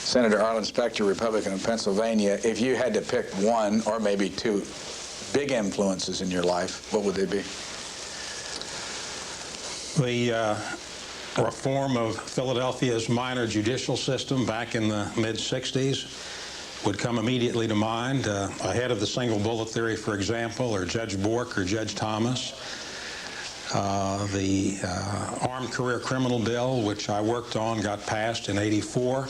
Senator Arlen Specter, Republican of Pennsylvania, if you had to pick one or maybe two big influences in your life, what would they be? The reform of Philadelphia's minor judicial system back in the mid-60s would come immediately to mind, ahead of the single bullet theory, for example, or Judge Bork or Judge Thomas. The Armed Career Criminal Bill, which I worked on, got passed in '84,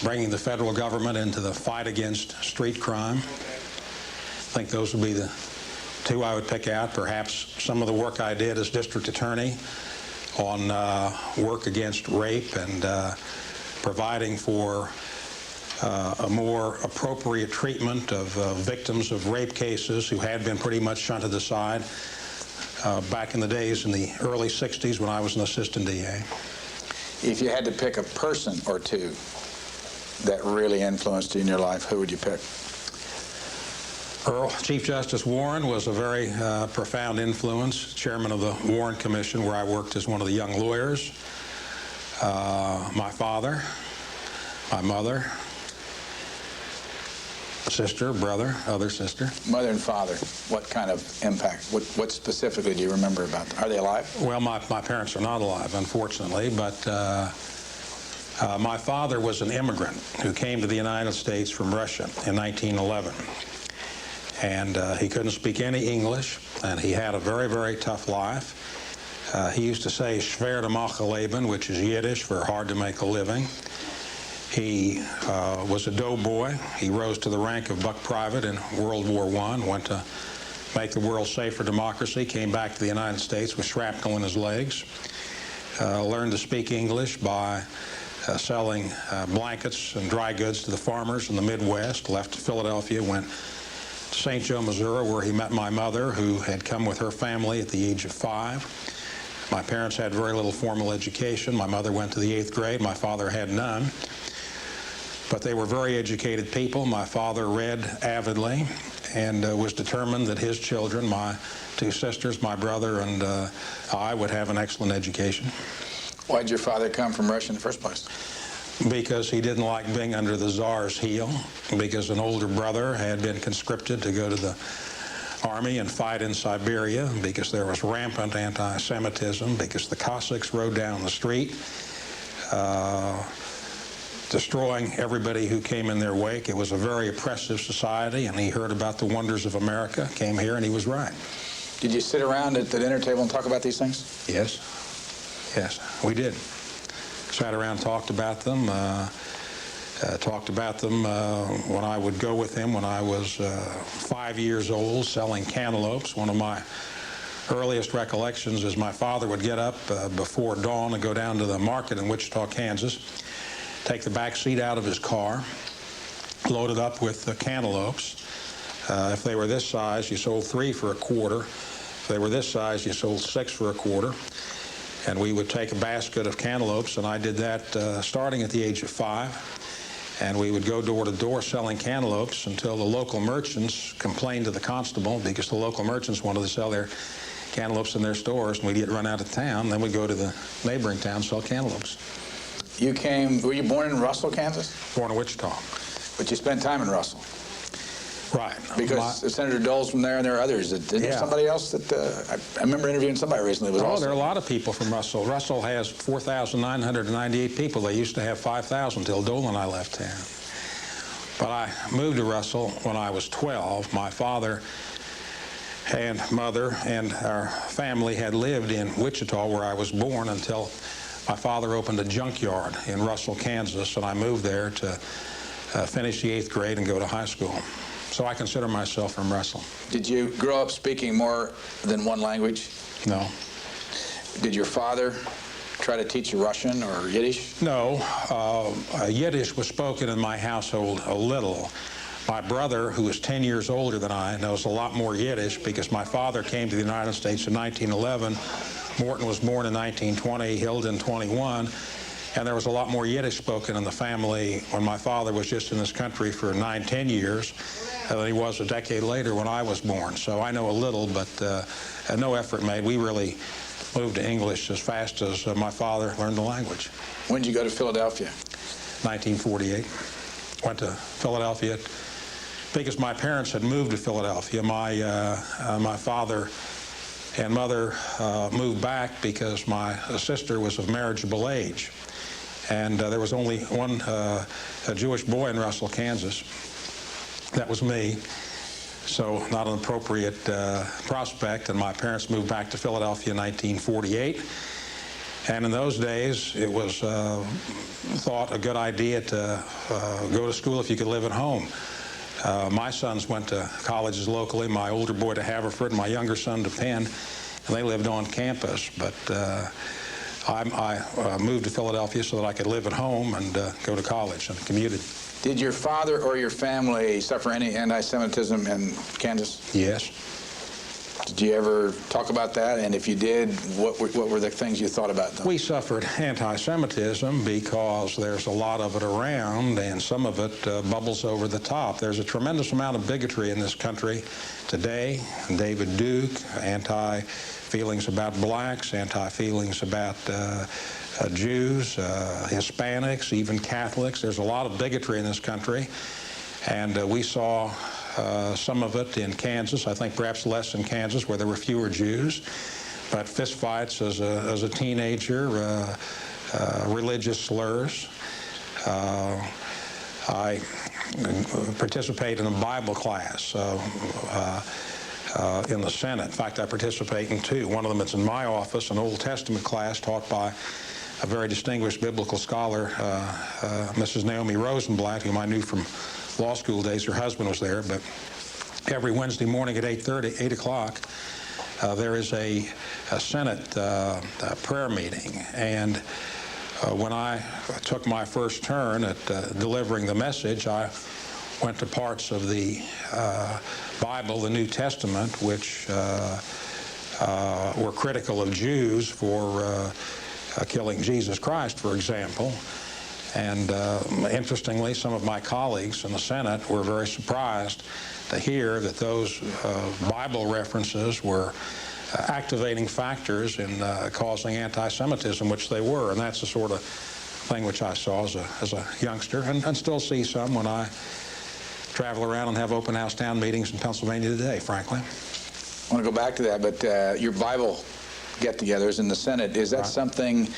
bringing the federal government into the fight against street crime. I think those would be the two I would pick out. Perhaps some of the work I did as district attorney on work against rape and providing for a more appropriate treatment of victims of rape cases who had been pretty much shunted aside back in the days in the early '60s when I was an assistant DA. If you had to pick a person or two that really influenced you in your life, who would you pick? Chief Justice Warren was a very profound influence, chairman of the Warren Commission, where I worked as one of the young lawyers. My father, my mother, sister, brother, other sister. Mother and father, what kind of impact? What specifically do you remember about them? Are they alive? Well, my parents are not alive, unfortunately, but my father was an immigrant who came to the United States from Russia in 1911. And he couldn't speak any English, and he had a very, very tough life. He used to say schwer te maken leben, which is Yiddish for hard to make a living. He was a doughboy. He rose to the rank of buck private in World War I, went to make the world safe for democracy, came back to the United States with shrapnel in his legs, learned to speak English by selling blankets and dry goods to the farmers in the Midwest, left Philadelphia, went to St. Joe, Missouri, where he met my mother, who had come with her family at the age of 5. My parents had very little formal education. My mother went to the 8th grade. My father had none. But they were very educated people. My father read avidly and was determined that his children, my two sisters, my brother, and I would have an excellent education. Why did your father come from Russia in the first place? Because he didn't like being under the Tsar's heel, because an older brother had been conscripted to go to the army and fight in Siberia, because there was rampant anti-Semitism, because the Cossacks rode down the street, destroying everybody who came in their wake. It was a very oppressive society, and he heard about the wonders of America, came here, and he was right. Did you sit around at the dinner table and talk about these things? Yes. Yes, we did. Sat around, talked about them when I would go with him when I was 5 years old, selling cantaloupes. One of my earliest recollections is my father would get up before dawn and go down to the market in Wichita, Kansas, take the back seat out of his car, load it up with cantaloupes. If they were this size, you sold 3 for a quarter. If they were this size, you sold 6 for a quarter. And we would take a basket of cantaloupes, and I did that starting at the age of 5. And we would go door to door selling cantaloupes until the local merchants complained to the constable, because the local merchants wanted to sell their cantaloupes in their stores, and we'd get run out of town. Then we'd go to the neighboring town and sell cantaloupes. Were you born in Russell, Kansas? Born in Wichita. But you spent time in Russell. Right. Because Senator Dole's from there, and there are others. Didn't you have somebody else that, I remember interviewing somebody recently. There are a lot of people from Russell. Russell has 4,998 people. They used to have 5,000 until Dole and I left town. But I moved to Russell when I was 12. My father and mother and our family had lived in Wichita, where I was born, until my father opened a junkyard in Russell, Kansas, and I moved there to finish the 8th grade and go to high school. So I consider myself from Russell. Did you grow up speaking more than one language? No. Did your father try to teach you Russian or Yiddish? No. Yiddish was spoken in my household a little. My brother, who is 10 years older than I, knows a lot more Yiddish, because my father came to the United States in 1911. Morton was born in 1920, Hilden 21. And there was a lot more Yiddish spoken in the family when my father was just in this country for 9-10 years than he was a decade later when I was born. So I know a little, but no effort made. We really moved to English as fast as my father learned the language. When did you go to Philadelphia? 1948. Went to Philadelphia because my parents had moved to Philadelphia. My father and mother moved back because my sister was of marriageable age. And there was only one a Jewish boy in Russell, Kansas. That was me. So not an appropriate prospect, and my parents moved back to Philadelphia in 1948. And in those days, it was thought a good idea to go to school if you could live at home. My sons went to colleges locally, my older boy to Haverford, my younger son to Penn, and they lived on campus. But I moved to Philadelphia so that I could live at home and go to college, and commuted. Did your father or your family suffer any anti-Semitism in Kansas? Yes. Did you ever talk about that? And if you did, what were the things you thought about them? We suffered anti-Semitism because there's a lot of it around, and some of it bubbles over the top. There's a tremendous amount of bigotry in this country today. David Duke, anti-feelings about blacks, anti-feelings about Jews, Hispanics, even Catholics. There's a lot of bigotry in this country, and we saw some of it in Kansas. I think perhaps less in Kansas, where there were fewer Jews. But fistfights as a teenager, religious slurs. I participate in a Bible class in the Senate. In fact, I participate in two. One of them is in my office, an Old Testament class taught by a very distinguished biblical scholar, Mrs. Naomi Rosenblatt, whom I knew from law school days. Her husband was there. But every Wednesday morning at 8 o'clock, there is a Senate prayer meeting. And when I took my first turn at delivering the message, I went to parts of the Bible, the New Testament, which were critical of Jews for killing Jesus Christ, for example. And interestingly, some of my colleagues in the Senate were very surprised to hear that those Bible references were activating factors in causing anti-Semitism, which they were. And that's the sort of thing which I saw as a youngster, and still see some when I travel around and have open house town meetings in Pennsylvania today, frankly. I want to go back to that, but your Bible get-togethers in the Senate, is that something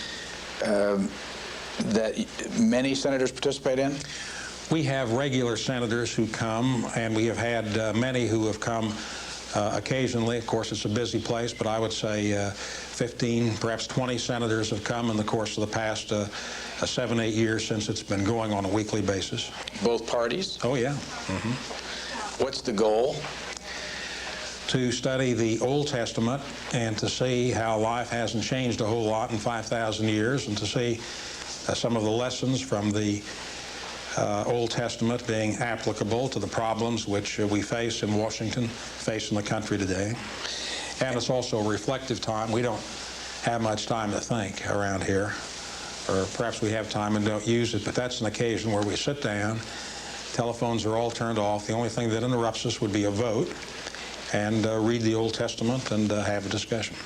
that many senators participate in? We have regular senators who come, and we have had many who have come occasionally. Of course, it's a busy place, but I would say 15, perhaps 20 senators have come in the course of the past 7, 8 years since it's been going on a weekly basis. Both parties? Oh, yeah. Mm-hmm. What's the goal? To study the Old Testament and to see how life hasn't changed a whole lot in 5,000 years, and to see some of the lessons from the Old Testament being applicable to the problems which we face in Washington, face in the country today. And it's also a reflective time. We don't have much time to think around here, or perhaps we have time and don't use it, but that's an occasion where we sit down, telephones are all turned off, the only thing that interrupts us would be a vote, and read the Old Testament and have a discussion.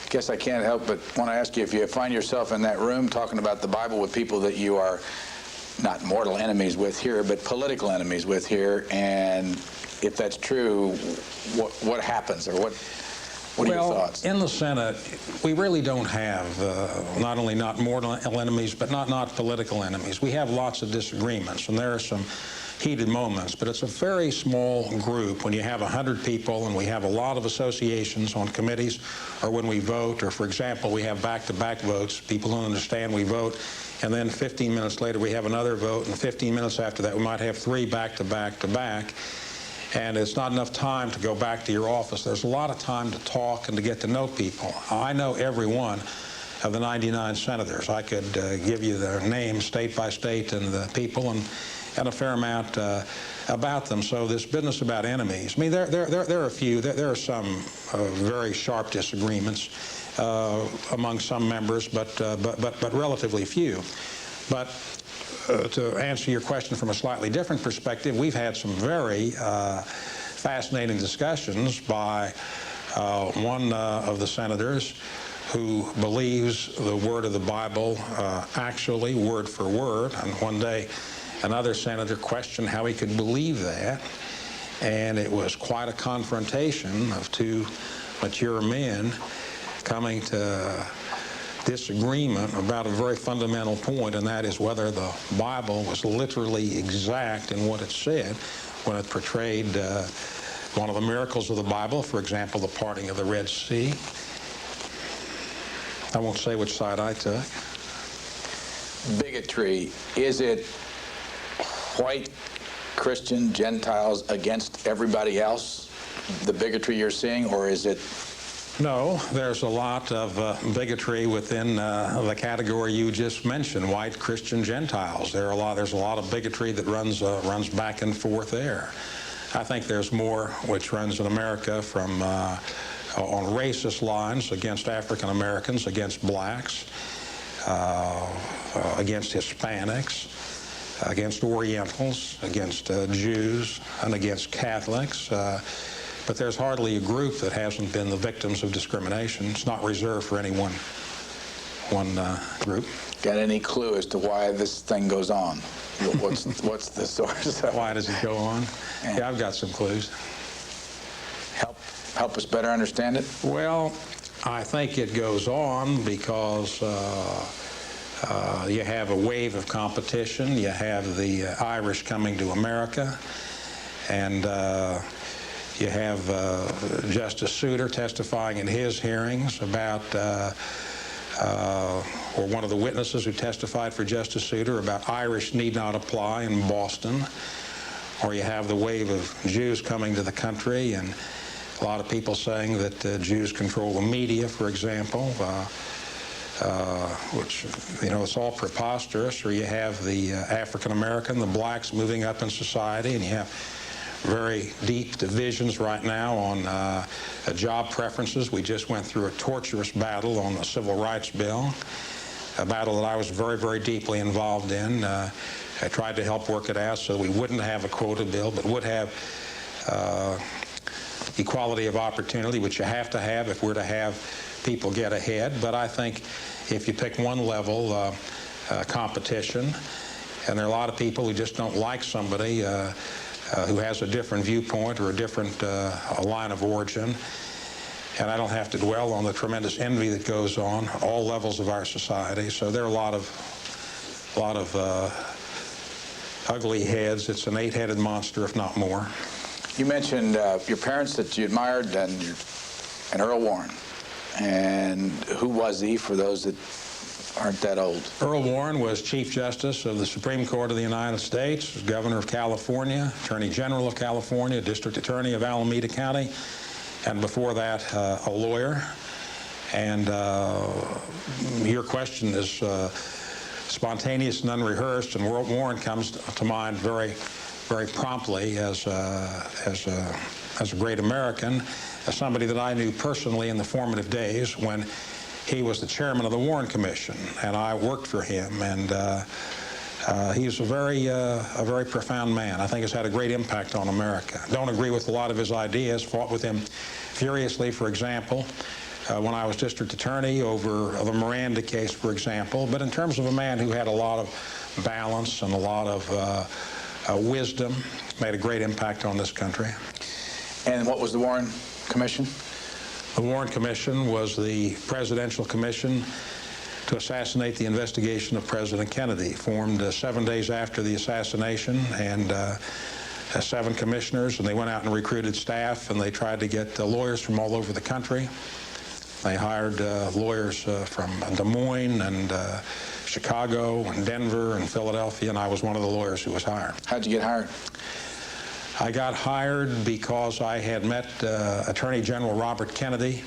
I guess I can't help but want to ask you, if you find yourself in that room talking about the Bible with people that you are not mortal enemies with here, but political enemies with here, and if that's true, what happens, or what are your thoughts? In the Senate, we really don't have not only not mortal enemies, but not political enemies. We have lots of disagreements, and there are some heated moments, but it's a very small group. When you have 100 people, and we have a lot of associations on committees, or when we vote, or for example, we have back-to-back votes. People don't understand we vote, and then 15 minutes later we have another vote, and 15 minutes after that we might have 3 back-to-back-to-back, and it's not enough time to go back to your office. There's a lot of time to talk and to get to know people. I know every one of the 99 senators. I could give you their names state by state and the people, and a fair amount about them. So this business about enemies, I mean, there are a few. There are some very sharp disagreements among some members, but relatively few. But to answer your question from a slightly different perspective, we've had some very fascinating discussions by one of the senators who believes the word of the Bible actually word for word. And one day another senator questioned how he could believe that, and it was quite a confrontation of two mature men coming to disagreement about a very fundamental point, and that is whether the Bible was literally exact in what it said when it portrayed one of the miracles of the Bible, for example, the parting of the Red Sea. I won't say which side I took. Bigotry, is it white Christian Gentiles against everybody else, the bigotry you're seeing, or is it? No, there's a lot of bigotry within the category you just mentioned, white Christian Gentiles. There's a lot of bigotry that runs back and forth there. I think there's more which runs in America from on racist lines against African Americans, against blacks, against Hispanics, against Orientals, against Jews, and against Catholics. But there's hardly a group that hasn't been the victims of discrimination. It's not reserved for any one group. Got any clue as to why this thing goes on? What's the source? Why does it go on? Yeah, I've got some clues. Help us better understand it? Well, I think it goes on because you have a wave of competition. You have the Irish coming to America, and you have Justice Souter testifying in his hearings about, or one of the witnesses who testified for Justice Souter about Irish need not apply in Boston. Or you have the wave of Jews coming to the country, and a lot of people saying that Jews control the media, for example, which, you know, it's all preposterous. Or you have the African American, the blacks moving up in society, and you have very deep divisions right now on job preferences. We just went through a torturous battle on the Civil Rights Bill, a battle that I was very, very deeply involved in. I tried to help work it out so we wouldn't have a quota bill, but would have equality of opportunity, which you have to have if we're to have people get ahead. But I think if you pick one level, competition, and there are a lot of people who just don't like somebody who has a different viewpoint or a different line of origin. And I don't have to dwell on the tremendous envy that goes on all levels of our society. So there are a lot of ugly heads. It's an eight-headed monster, if not more. You mentioned your parents that you admired, and Earl Warren. And who was he, for those that aren't that old? Earl Warren was Chief Justice of the Supreme Court of the United States, was Governor of California, Attorney General of California, District Attorney of Alameda County, and before that, a lawyer. And your question is spontaneous and unrehearsed, and Warren comes to mind very, very promptly as a great American, as somebody that I knew personally in the formative days when he was the chairman of the Warren Commission, and I worked for him. And he's a very profound man. I think has had a great impact on America. Don't agree with a lot of his ideas, fought with him furiously, for example, when I was district attorney over the Miranda case, for example. But in terms of a man who had a lot of balance and a lot of wisdom, made a great impact on this country. And what was the Warren Commission? The Warren Commission was the presidential commission to assassinate the investigation of President Kennedy, formed 7 days after the assassination, and 7 commissioners, and they went out and recruited staff, and they tried to get lawyers from all over the country. They hired lawyers from Des Moines and Chicago and Denver and Philadelphia, and I was one of the lawyers who was hired. How'd you get hired? I got hired because I had met Attorney General Robert Kennedy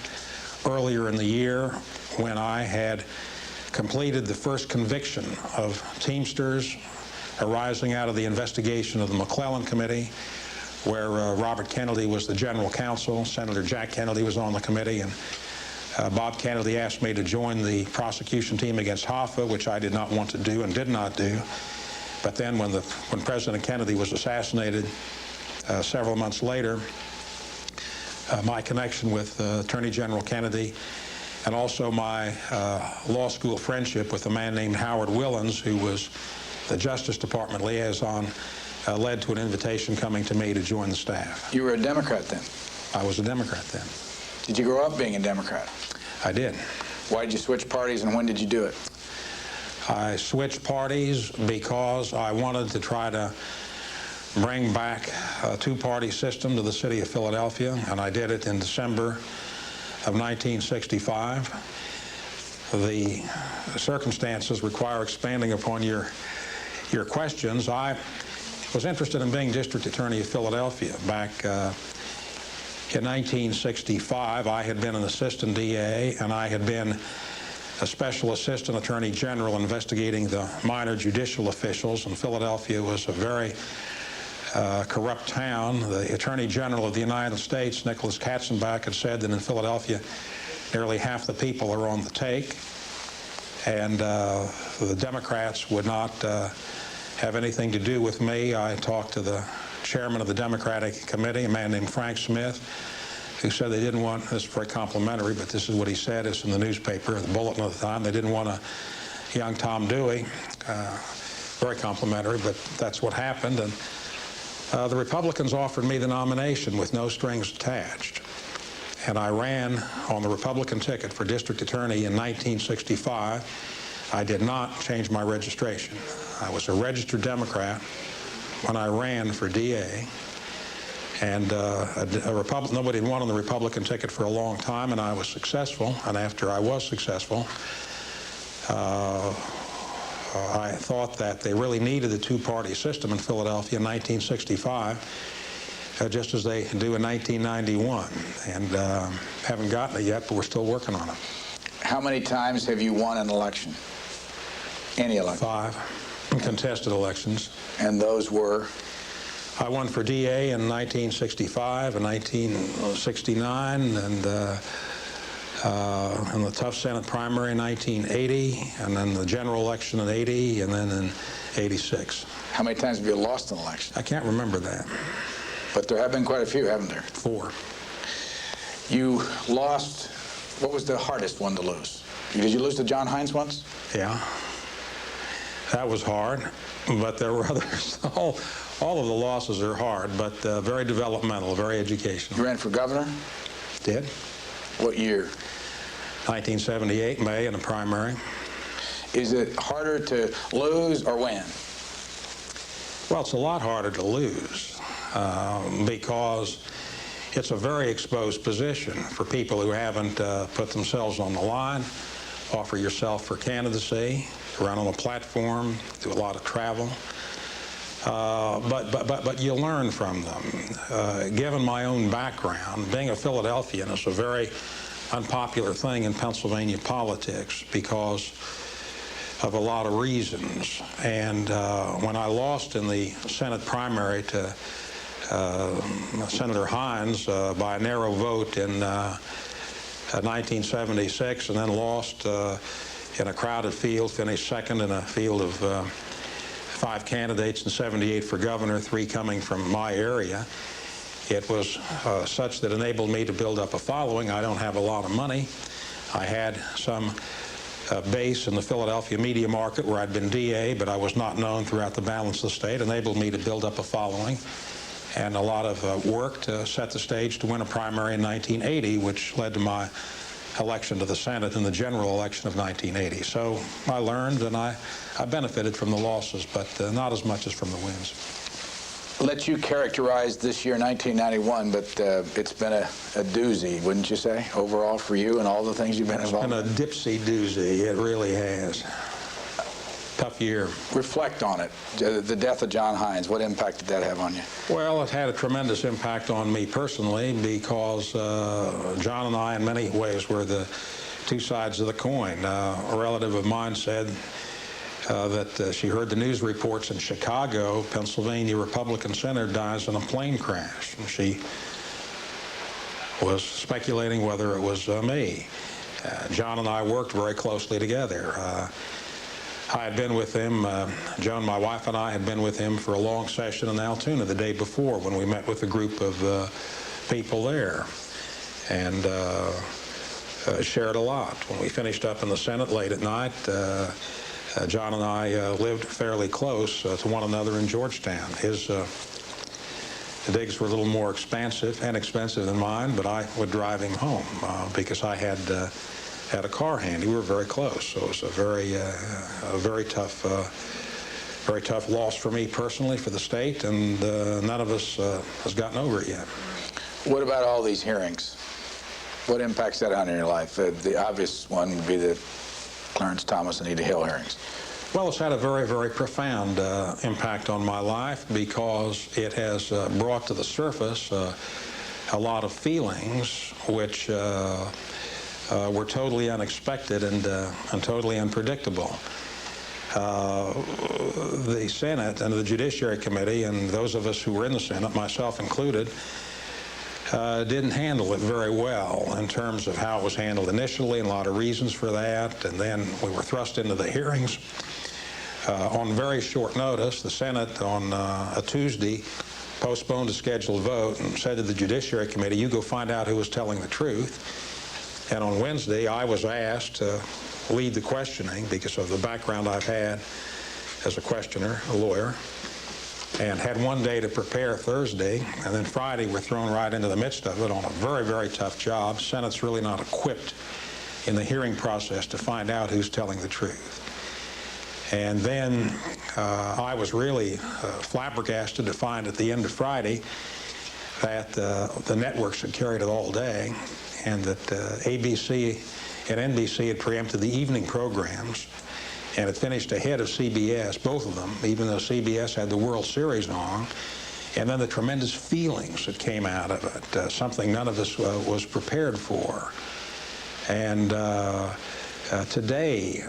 earlier in the year when I had completed the first conviction of Teamsters arising out of the investigation of the McClellan Committee, where Robert Kennedy was the general counsel. Senator Jack Kennedy was on the committee, and Bob Kennedy asked me to join the prosecution team against Hoffa, which I did not want to do and did not do. But then when President Kennedy was assassinated several months later, my connection with Attorney General Kennedy and also my law school friendship with a man named Howard Willens, who was the Justice Department liaison, led to an invitation coming to me to join the staff. You were a Democrat then? I was a Democrat then. Did you grow up being a Democrat? I did. Why did you switch parties, and when did you do it? I switched parties because I wanted to try to bring back a two-party system to the city of Philadelphia, and I did it in December of 1965. The circumstances require expanding upon your questions. I was interested in being district attorney of Philadelphia. Back in 1965, I had been an assistant DA, and I had been a special assistant attorney general investigating the minor judicial officials, and Philadelphia was a very corrupt town. The Attorney General of the United States, Nicholas Katzenbach, had said that in Philadelphia nearly half the people are on the take, and the Democrats would not have anything to do with me. I talked to the chairman of the Democratic Committee, a man named Frank Smith, who said they didn't want, this is very complimentary, but this is what he said, it's in the newspaper, the bulletin of the time, they didn't want a young Tom Dewey. Very complimentary, but that's what happened. And the Republicans offered me the nomination with no strings attached. And I ran on the Republican ticket for district attorney in 1965. I did not change my registration. I was a registered Democrat when I ran for DA. And nobody had won on the Republican ticket for a long time, and I was successful. And after I was successful, I thought that they really needed a two-party system in Philadelphia in 1965, just as they do in 1991. And haven't gotten it yet, but we're still working on it. How many times have you won an election? Any election? 5 contested elections. And those were? I won for DA in 1965 and 1969, and in the tough Senate primary in 1980, and then the general election in 80, and then in 86. How many times have you lost an election? I can't remember that. But there have been quite a few, haven't there? 4. You lost, what was the hardest one to lose? Did you lose to John Hines once? Yeah. That was hard, but there were others. All of the losses are hard, but very developmental, very educational. You ran for governor? Did. What year? 1978, May, in a primary. Is it harder to lose or win? Well, it's a lot harder to lose because it's a very exposed position for people who haven't put themselves on the line. Offer yourself for candidacy, run on a platform, do a lot of travel. But you learn from them. Given my own background, being a Philadelphian is a very unpopular thing in Pennsylvania politics because of a lot of reasons. And when I lost in the Senate primary to Senator Hines by a narrow vote in 1976, and then lost in a crowded field, finished second in a field of 5 candidates and 78 for governor, 3 coming from my area. It was such that enabled me to build up a following. I don't have a lot of money. I had some base in the Philadelphia media market where I'd been DA, but I was not known throughout the balance of the state. Enabled me to build up a following and a lot of work to set the stage to win a primary in 1980, which led to my election to the Senate in the general election of 1980. So I learned, and I benefited from the losses, but not as much as from the wins. Let you characterize this year, 1991, but it's been a doozy, wouldn't you say, overall for you and all the things you've been involved in? It's been a dipsy doozy. It really has. Tough year. Reflect on it. The death of John Hines, what impact did that have on you? Well, it had a tremendous impact on me personally because John and I, in many ways, were the two sides of the coin. A relative of mine said that she heard the news reports in Chicago, Pennsylvania Republican senator dies in a plane crash. And she was speculating whether it was me. John and I worked very closely together. I had been with him, Joan, my wife, and I had been with him for a long session in Altoona the day before when we met with a group of people there. And shared a lot. When we finished up in the Senate late at night, John and I lived fairly close to one another in Georgetown. His digs were a little more expensive than mine, but I would drive him home because I had a car handy. We were very close, so it was a very tough loss for me personally, for the state, and none of us has gotten over it yet. What about all these hearings? What impact's that on in your life? The obvious one would be the Clarence Thomas and Anita Hill hearings. Well, it's had a very, very profound impact on my life because it has brought to the surface a lot of feelings which were totally unexpected and totally unpredictable. The Senate and the Judiciary Committee, and those of us who were in the Senate, myself included, didn't handle it very well in terms of how it was handled initially, and a lot of reasons for that. And then we were thrust into the hearings on very short notice. The Senate on a Tuesday postponed a scheduled vote and said to the Judiciary Committee, "You go find out who was telling the truth." And on Wednesday, I was asked to lead the questioning because of the background I've had as a questioner, a lawyer, and had one day to prepare, Thursday, and then Friday we're thrown right into the midst of it on a very, very tough job. Senate's really not equipped in the hearing process to find out who's telling the truth. And then I was really flabbergasted to find at the end of Friday that the networks had carried it all day, and that ABC and NBC had preempted the evening programs, and it finished ahead of CBS, both of them, even though CBS had the World Series on. And then the tremendous feelings that came out of it, something none of us was prepared for. And today,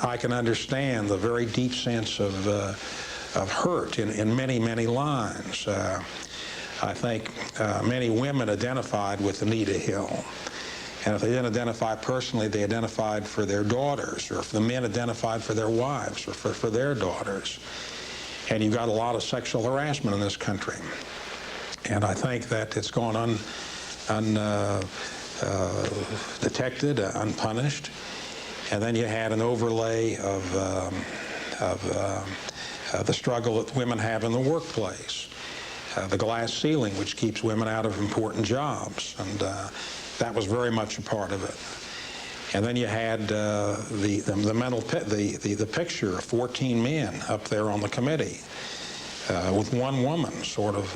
I can understand the very deep sense of hurt in many, many lines. I think many women identified with Anita Hill. And if they didn't identify personally, they identified for their daughters, or if the men identified for their wives or for their daughters. And you've got a lot of sexual harassment in this country. And I think that it's gone undetected, unpunished. And then you had an overlay of the struggle that women have in the workplace, the glass ceiling, which keeps women out of important jobs. And that was very much a part of it. And then you had the picture of 14 men up there on the committee with one woman, sort of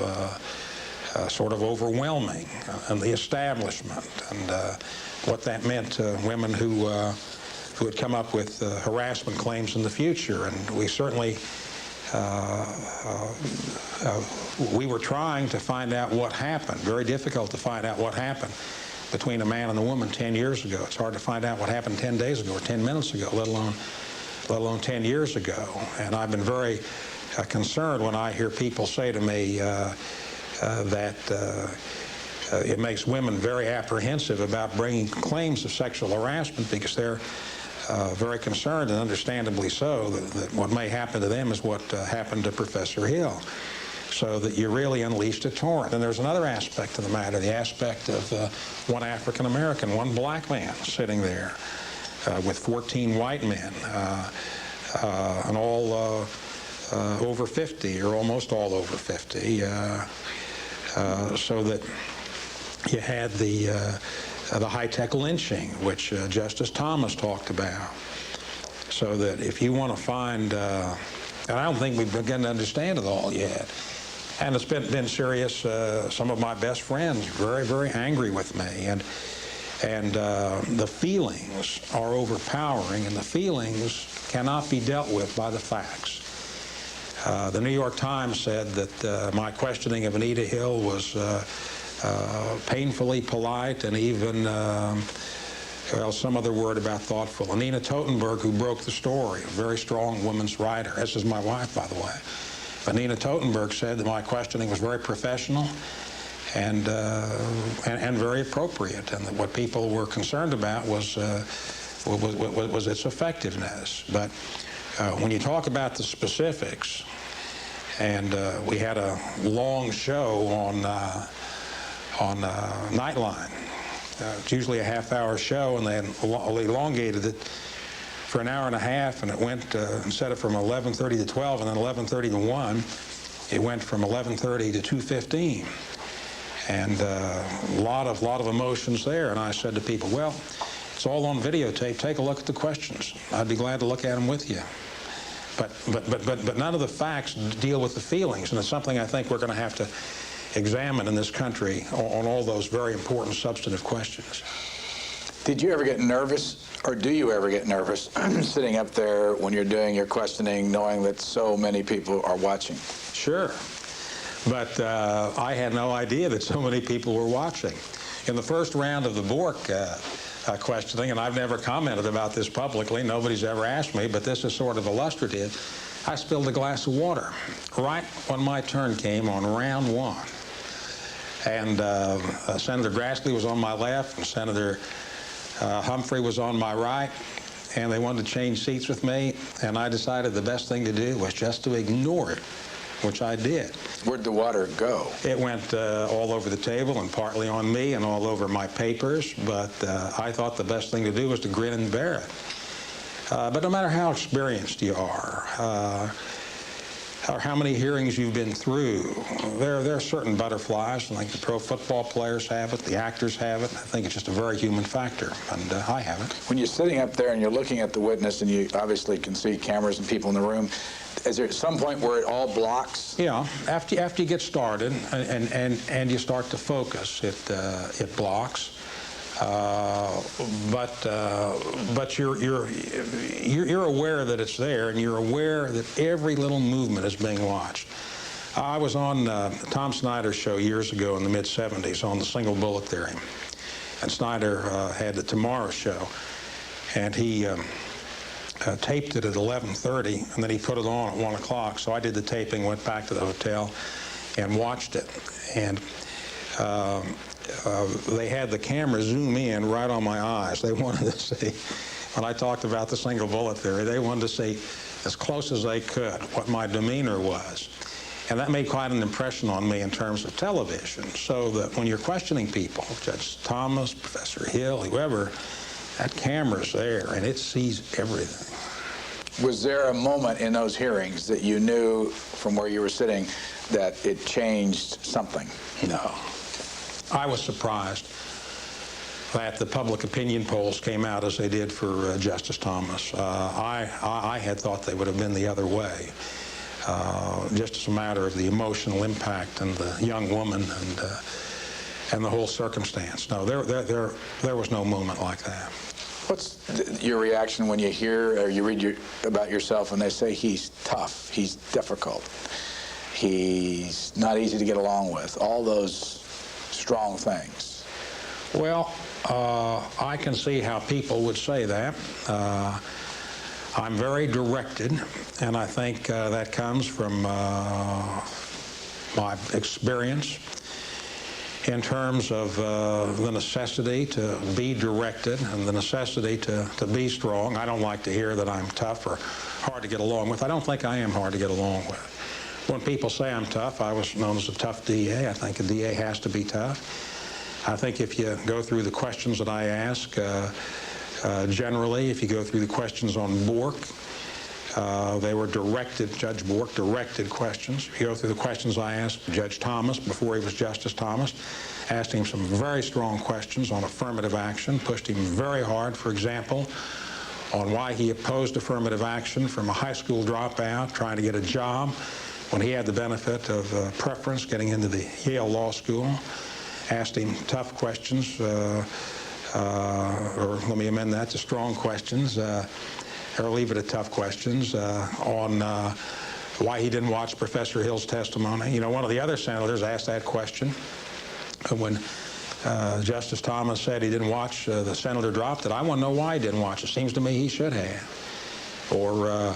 overwhelming, and the establishment, and what that meant to women who had come up with harassment claims in the future. And we certainly we were trying to find out what happened. Very difficult to find out what happened between a man and a woman 10 years ago. It's hard to find out what happened 10 days ago or 10 minutes ago, let alone 10 years ago. And I've been very concerned when I hear people say to me that it makes women very apprehensive about bringing claims of sexual harassment because they're very concerned, and understandably so, that what may happen to them is what happened to Professor Hill. So that you really unleashed a torrent. And there's another aspect to the matter, the aspect of one African American, one black man sitting there with 14 white men, and all over 50, or almost all over 50, so that you had the high-tech lynching, which Justice Thomas talked about. So that if you want to find, and I don't think we've begun to understand it all yet, and it's been serious. Some of my best friends very, very angry with me, and the feelings are overpowering, and the feelings cannot be dealt with by the facts. The New York Times said that my questioning of Anita Hill was painfully polite, and even well, some other word about thoughtful. And Nina Totenberg, who broke the story, a very strong woman's writer, as is my wife, by the way. But Nina Totenberg said that my questioning was very professional and very appropriate, and that what people were concerned about was its effectiveness. But when you talk about the specifics, and we had a long show on Nightline, It's usually a half-hour show, and they elongated it for an hour and a half, and it went, instead of from 11:30 to 12 and then 11:30 to 1, it went from 11:30 to 2:15. And a lot of emotions there. And I said to people, well, it's all on videotape. Take a look at the questions. I'd be glad to look at them with you. But none of the facts deal with the feelings, and it's something I think we're going to have to examine in this country on all those very important substantive questions. Did you ever get nervous, or do you ever get nervous sitting up there when you're doing your questioning, knowing that so many people are watching? Sure. But I had no idea that so many people were watching. In the first round of the Bork questioning, and I've never commented about this publicly, nobody's ever asked me, but this is sort of illustrative, I spilled a glass of water right when my turn came on round one. And Senator Grassley was on my left, and Senator Humphrey was on my right, and they wanted to change seats with me, and I decided the best thing to do was just to ignore it, which I did. Where'd the water go? It went all over the table and partly on me and all over my papers, but I thought the best thing to do was to grin and bear it. But no matter how experienced you are, or how many hearings you've been through, there are certain butterflies. I think the pro football players have it, the actors have it. I think it's just a very human factor, and I have it. When you're sitting up there and you're looking at the witness, and you obviously can see cameras and people in the room, is there some point where it all blocks? Yeah, after you get started and you start to focus, it blocks. But you're aware that it's there, and you're aware that every little movement is being watched. I was on Tom Snyder's show years ago in the mid-'70s on the single bullet theory, and Snyder had the Tomorrow Show, and he taped it at 11:30, and then he put it on at 1 o'clock. So I did the taping, went back to the hotel, and watched it. And they had the camera zoom in right on my eyes. They wanted to see, when I talked about the single bullet theory, they wanted to see as close as they could what my demeanor was. And that made quite an impression on me in terms of television, so that when you're questioning people, Judge Thomas, Professor Hill, whoever, that camera's there, and it sees everything. Was there a moment in those hearings that you knew from where you were sitting that it changed something? No. I was surprised that the public opinion polls came out as they did for Justice Thomas. I had thought they would have been the other way, just as a matter of the emotional impact and the young woman and the whole circumstance. No, there was no moment like that. What's your reaction when you hear or you read about yourself and they say he's tough, he's difficult, he's not easy to get along with, all those strong things? Well, I can see how people would say that. I'm very directed, and I think that comes from my experience in terms of the necessity to be directed and the necessity to be strong. I don't like to hear that I'm tough or hard to get along with. I don't think I am hard to get along with. When people say I'm tough, I was known as a tough DA. I think a DA has to be tough. I think if you go through the questions that I ask, generally, if you go through the questions on Bork, they were directed, Judge Bork directed questions. If you go through the questions I asked Judge Thomas before he was Justice Thomas, asked him some very strong questions on affirmative action, pushed him very hard, for example, on why he opposed affirmative action from a high school dropout trying to get a job when he had the benefit of preference getting into the Yale Law School. Asked him tough questions, or let me amend that to strong questions, or leave it at tough questions, on why he didn't watch Professor Hill's testimony. You know, one of the other senators asked that question when Justice Thomas said he didn't watch, the senator dropped it. I want to know why he didn't watch it. Seems to me he should have. Or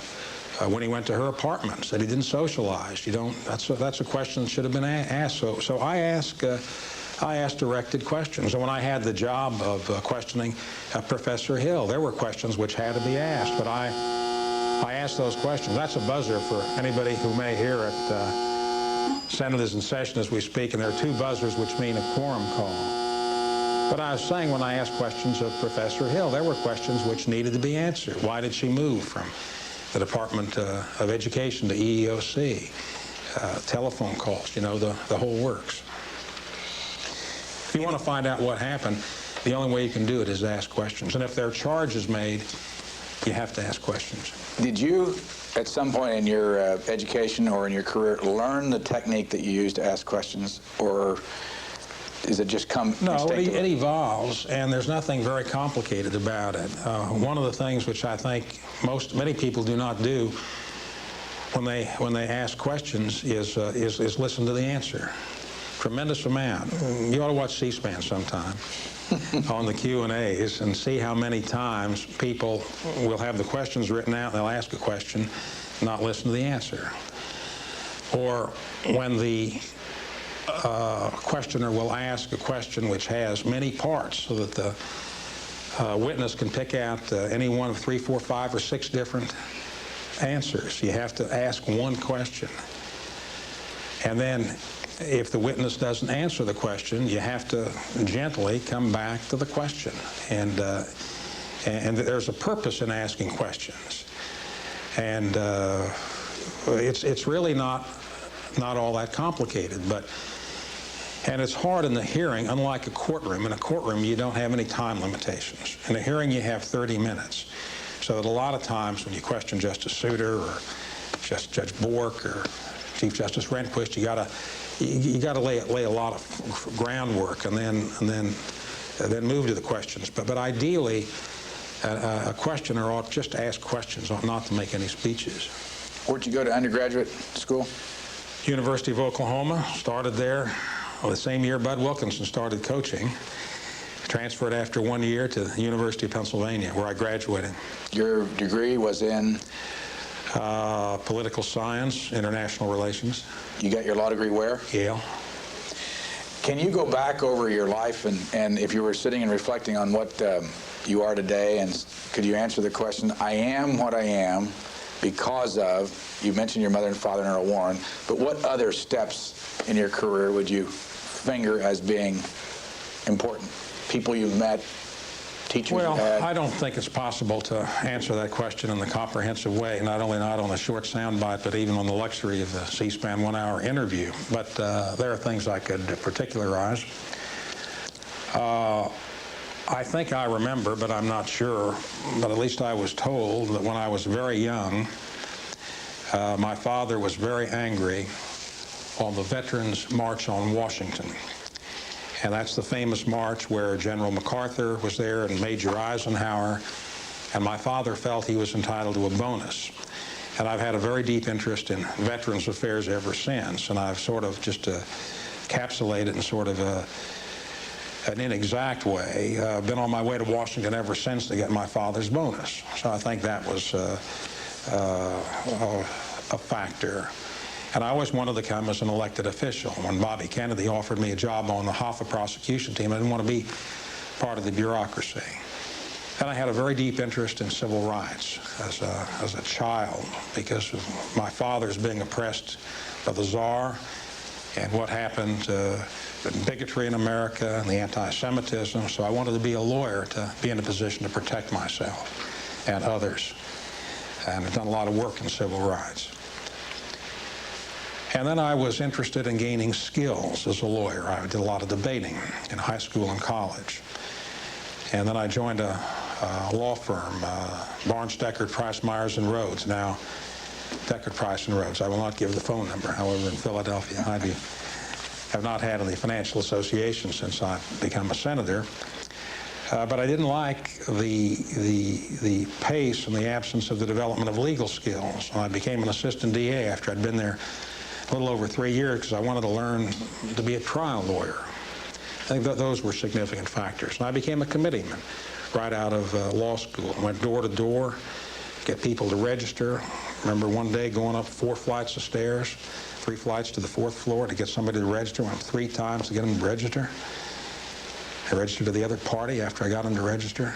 when he went to her apartment, said he didn't socialize. You don't. That's a question that should have been asked. So I asked directed questions. And when I had the job of questioning Professor Hill, there were questions which had to be asked, but I asked those questions. That's a buzzer for anybody who may hear it. Senate is in session as we speak, and there are two buzzers which mean a quorum call. But I was saying when I asked questions of Professor Hill, there were questions which needed to be answered. Why did she move from the Department of Education to EEOC? Telephone calls, you know, the whole works. If you want to find out what happened, the only way you can do it is ask questions. And if there are charges made, you have to ask questions. Did you, at some point in your education or in your career, learn the technique that you use to ask questions, or does it just come instinctively? No, it evolves, and there's nothing very complicated about it. One of the things which I think many people do not do when they ask questions is listen to the answer. Tremendous amount. You ought to watch C-SPAN sometime on the Q&As and see how many times people will have the questions written out, and they'll ask a question, not listen to the answer. Or when the questioner will ask a question which has many parts so that the witness can pick out any one of 3, 4, 5, or 6 different answers. You have to ask one question. And then if the witness doesn't answer the question, you have to gently come back to the question. And there's a purpose in asking questions. And it's really not all that complicated, and it's hard in the hearing, unlike a courtroom. In a courtroom, you don't have any time limitations. In a hearing, you have 30 minutes. So that a lot of times when you question Justice Souter or Judge Bork or Chief Justice Rehnquist, you gotta lay a lot of groundwork and then move to the questions. But ideally, a questioner ought just to ask questions, ought not to make any speeches. Where'd you go to undergraduate school? University of Oklahoma. Started there the same year Bud Wilkinson started coaching. Transferred after 1 year to the University of Pennsylvania, where I graduated. Your degree was in? Political science, international relations. You got your law degree where? Yale. Can you go back over your life and if you were sitting and reflecting on what you are today, and could you answer the question, I am what I am because of, you mentioned your mother and father and Earl Warren, but what other steps in your career would you finger as being important? People you've met, teachers you've had? Well, I don't think it's possible to answer that question in the comprehensive way, not only not on a short soundbite, but even on the luxury of the C-SPAN 1-hour interview. But there are things I could particularize. I think I remember, but I'm not sure, but at least I was told that when I was very young, my father was very angry on the Veterans March on Washington. And that's the famous march where General MacArthur was there and Major Eisenhower, and my father felt he was entitled to a bonus. And I've had a very deep interest in veterans affairs ever since, and I've sort of just encapsulated in sort of an inexact way. Been on my way to Washington ever since to get my father's bonus. So I think that was a factor. And I always wanted to come as an elected official. When Bobby Kennedy offered me a job on the Hoffa prosecution team, I didn't want to be part of the bureaucracy. And I had a very deep interest in civil rights as a child because of my father's being oppressed by the Tsar and what happened, the bigotry in America and the anti-Semitism. So I wanted to be a lawyer to be in a position to protect myself and others. And I've done a lot of work in civil rights. And then I was interested in gaining skills as a lawyer. I did a lot of debating in high school and college. And then I joined a law firm, Barnes, Deckard, Price, Myers, and Rhodes. Now, Deckard, Price, and Rhodes. I will not give the phone number. However, in Philadelphia, I have not had any financial association since I've become a senator. But I didn't like the pace and the absence of the development of legal skills. I became an assistant DA after I'd been there a little over 3 years because I wanted to learn to be a trial lawyer. I think that those were significant factors. And I became a committeeman right out of law school. I went door to door, get people to register. Remember one day going up 4 flights of stairs, 3 flights to the 4th floor to get somebody to register. Went 3 times to get them to register. I registered to the other party after I got them to register.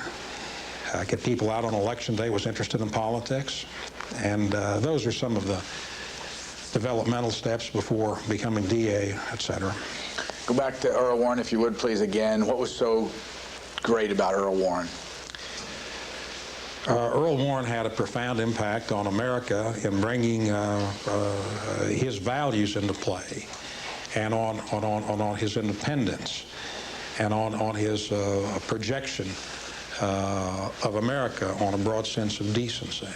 Get people out on election day, was interested in politics. And those are some of the developmental steps before becoming DA, et cetera. Go back to Earl Warren, if you would, please, again. What was so great about Earl Warren? Earl Warren had a profound impact on America in bringing his values into play, and on his independence, and on his projection of America on a broad sense of decency.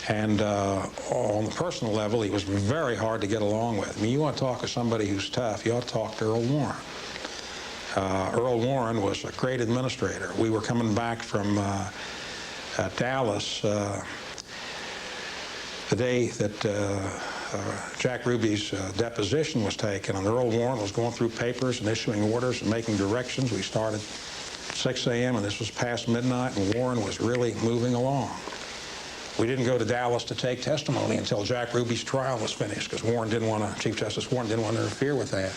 And on the personal level, he was very hard to get along with. I mean, you want to talk to somebody who's tough, you ought to talk to Earl Warren. Earl Warren was a great administrator. We were coming back from Dallas the day that Jack Ruby's deposition was taken, and Earl Warren was going through papers and issuing orders and making directions. We started 6 a.m. and this was past midnight, and Warren was really moving along. We didn't go to Dallas to take testimony until Jack Ruby's trial was finished, because Chief Justice Warren didn't want to interfere with that.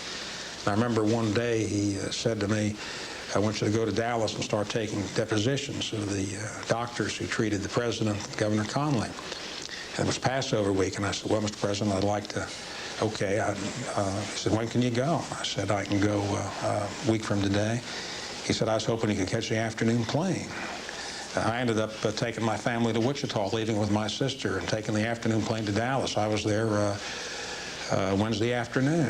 And I remember one day he said to me, I want you to go to Dallas and start taking depositions of the doctors who treated the president, Governor Conley. And it was Passover week, and I said, well, Mr. President, I'd like to, okay. He said, when can you go? I said, I can go a week from today. He said, I was hoping you could catch the afternoon plane. I ended up taking my family to Wichita, leaving with my sister, and taking the afternoon plane to Dallas. I was there Wednesday afternoon.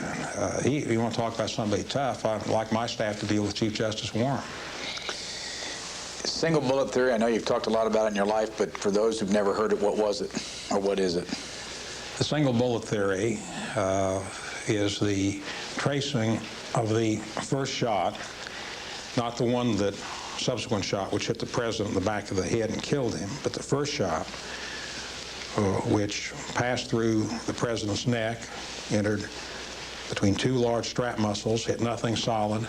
You want to talk about somebody tough, I'd like my staff to deal with Chief Justice Warren. Single bullet theory, I know you've talked a lot about it in your life, but for those who've never heard it, what was it, or what is it? The single bullet theory is the tracing of the first shot, not the one that subsequent shot which hit the president in the back of the head and killed him, but the first shot which passed through the president's neck, entered between two large strap muscles, hit nothing solid,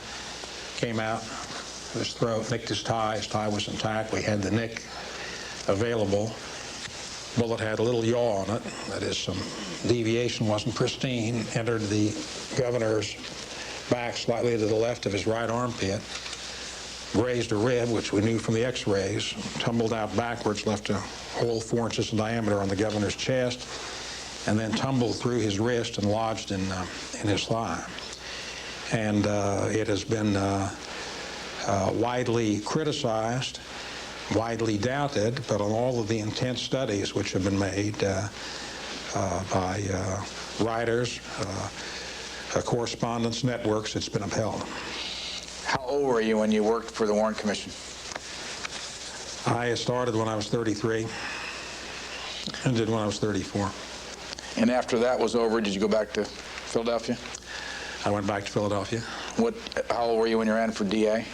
came out of his throat, nicked his tie was intact. We had the nick available. Bullet had a little yaw on it, that is, some deviation, wasn't pristine, entered the governor's back slightly to the left of his right armpit, grazed a rib, which we knew from the x-rays, tumbled out backwards, left a hole 4 inches in diameter on the governor's chest, and then tumbled through his wrist and lodged in his thigh. And it has been widely criticized, widely doubted, but on all of the intense studies which have been made by writers, correspondence networks, it's been upheld. How old were you when you worked for the Warren Commission? I started when I was 33, ended when I was 34. And after that was over, did you go back to Philadelphia? I went back to Philadelphia. How old were you when you ran for DA?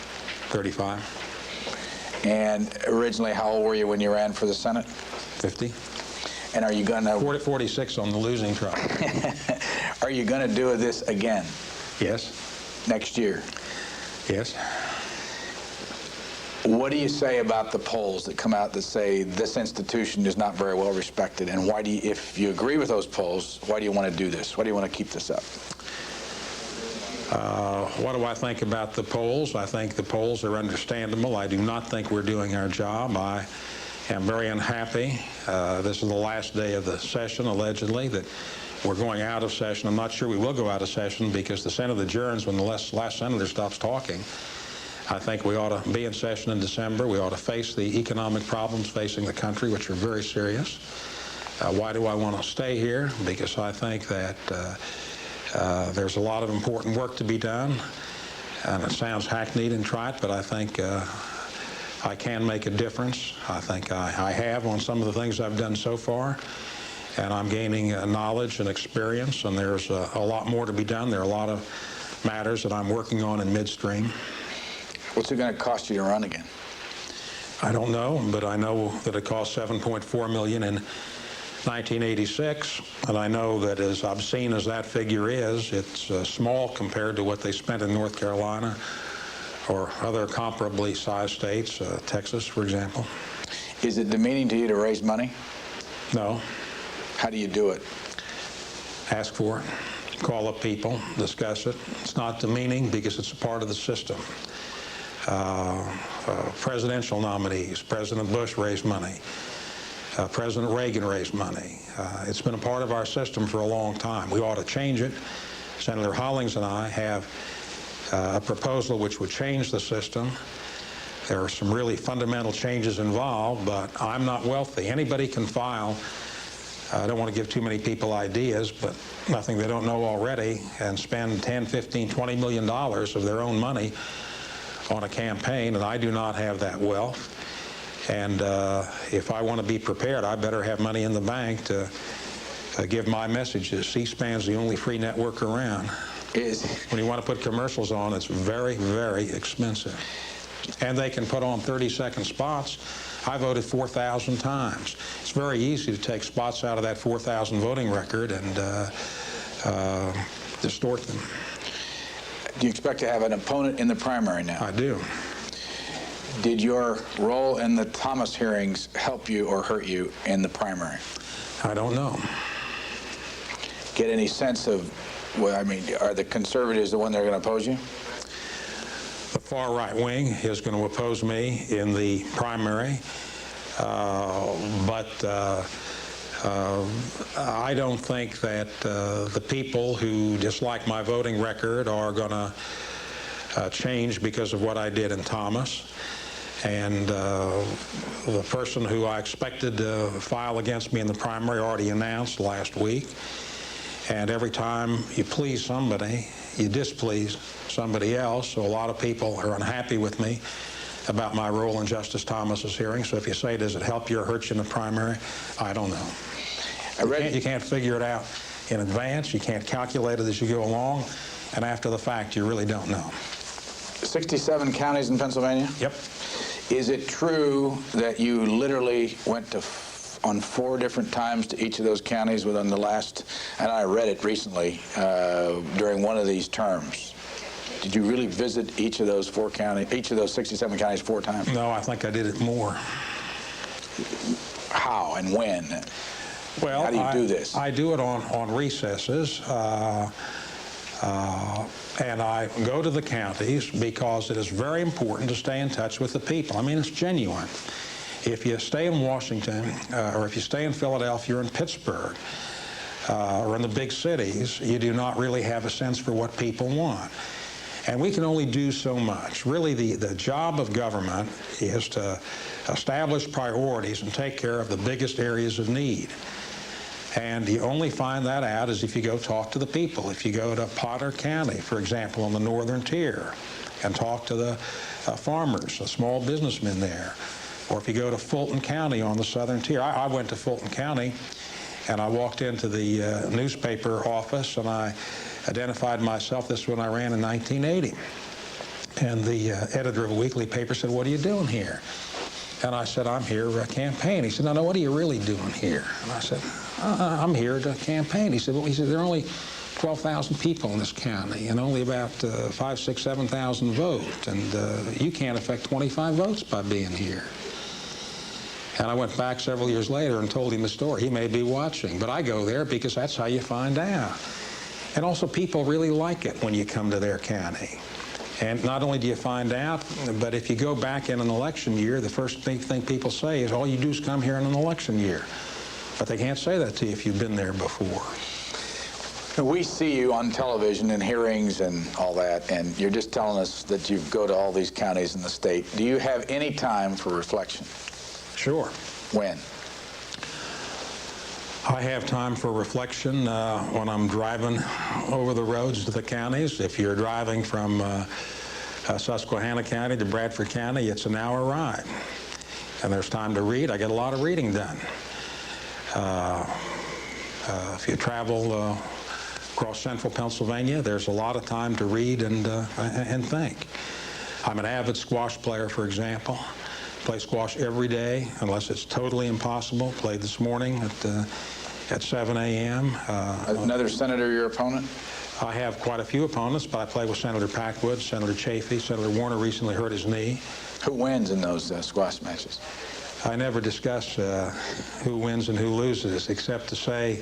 35. And originally, how old were you when you ran for the Senate? 50. And are you going to... 46 on the losing track. Are you going to do this again? Yes. Next year? Yes. What do you say about the polls that come out that say this institution is not very well respected? And why do you, if you agree with those polls, why do you want to do this? Why do you want to keep this up? What do I think about the polls? I think the polls are understandable. I do not think we're doing our job. I am very unhappy. This is the last day of the session, allegedly, that we're going out of session. I'm not sure we will go out of session because the Senate adjourns when the last senator stops talking. I think we ought to be in session in December. We ought to face the economic problems facing the country, which are very serious. Why do I want to stay here? Because I think that there's a lot of important work to be done. And it sounds hackneyed and trite, but I think I can make a difference. I think I have on some of the things I've done so far. And I'm gaining knowledge and experience, and there's a lot more to be done. There are a lot of matters that I'm working on in midstream. What's it going to cost you to run again? I don't know, but I know that it cost $7.4 million in 1986, and I know that as obscene as that figure is, it's small compared to what they spent in North Carolina or other comparably sized states, Texas, for example. Is it demeaning to you to raise money? No. How do you do it? Ask for it, call up people, discuss it. It's not demeaning because it's a part of the system. Presidential nominees, President Bush raised money. President Reagan raised money. It's been a part of our system for a long time. We ought to change it Senator Hollings and I have a proposal which would change the system. There are some really fundamental changes involved, but I'm not wealthy. Anybody can file. I don't want to give too many people ideas, but nothing they don't know already, and spend $10, $15, $20 million of their own money on a campaign, and I do not have that wealth. And if I want to be prepared, I better have money in the bank to give my messages. C-SPAN's the only free network around. When you want to put commercials on, it's very, very expensive. And they can put on 30-second spots. I voted 4,000 times. It's very easy to take spots out of that 4,000 voting record and distort them. Do you expect to have an opponent in the primary now? I do. Did your role in the Thomas hearings help you or hurt you in the primary? I don't know. Get any sense of, well, I mean, are the conservatives the one that are going to oppose you? The far right wing is going to oppose me in the primary, but I don't think that the people who dislike my voting record are going to change because of what I did in Thomas. And the person who I expected to file against me in the primary already announced last week. And every time you please somebody, you displease somebody else. So a lot of people are unhappy with me about my role in Justice Thomas's hearing. So if you say, does it help you or hurt you in the primary? I don't know. You can't figure it out in advance. You can't calculate it as you go along. And after the fact, you really don't know. 67 counties in Pennsylvania? Yep. Is it true that you literally went to on 4 different times to each of those counties within the last, and I read it recently, during one of these terms? Did you really visit each of those 4 counties, each of those 67 counties 4 times? No, I think I did it more. How and when? Well, how do you do this? I do it on recesses. And I go to the counties because it is very important to stay in touch with the people. I mean, it's genuine. If you stay in Washington, or if you stay in Philadelphia or in Pittsburgh, or in the big cities, you do not really have a sense for what people want. And we can only do so much. Really, the job of government is to establish priorities and take care of the biggest areas of need. And you only find that out is if you go talk to the people. If you go to Potter County, for example, on the northern tier, and talk to the farmers, the small businessmen there. Or if you go to Fulton County on the southern tier. I went to Fulton County, and I walked into the newspaper office, and I identified myself. This is when I ran in 1980. And the editor of a weekly paper said, "What are you doing here?" And I said, "I'm here to campaign." He said, "No, what are you really doing here?" And I said, "I'm here to campaign." He said, "Well," there are only 12,000 people in this county and only about 5,000, 6,000, 7,000 vote. And you can't affect 25 votes by being here." And I went back several years later and told him the story. He may be watching, but I go there because that's how you find out. And also, people really like it when you come to their county. And not only do you find out, but if you go back in an election year, the first thing people say is all you do is come here in an election year. But they can't say that to you if you've been there before. We see you on television and hearings and all that, and you're just telling us that you go to all these counties in the state. Do you have any time for reflection? Sure. When? I have time for reflection when I'm driving over the roads to the counties. If you're driving from Susquehanna County to Bradford County, it's an hour ride. And there's time to read. I get a lot of reading done. If you travel across central Pennsylvania, there's a lot of time to read and think. I'm an avid squash player, for example. Play squash every day, unless it's totally impossible. Played this morning at 7 a.m. Another senator your opponent? I have quite a few opponents, but I play with Senator Packwood, Senator Chafee. Senator Warner recently hurt his knee. Who wins in those squash matches? I never discuss who wins and who loses, except to say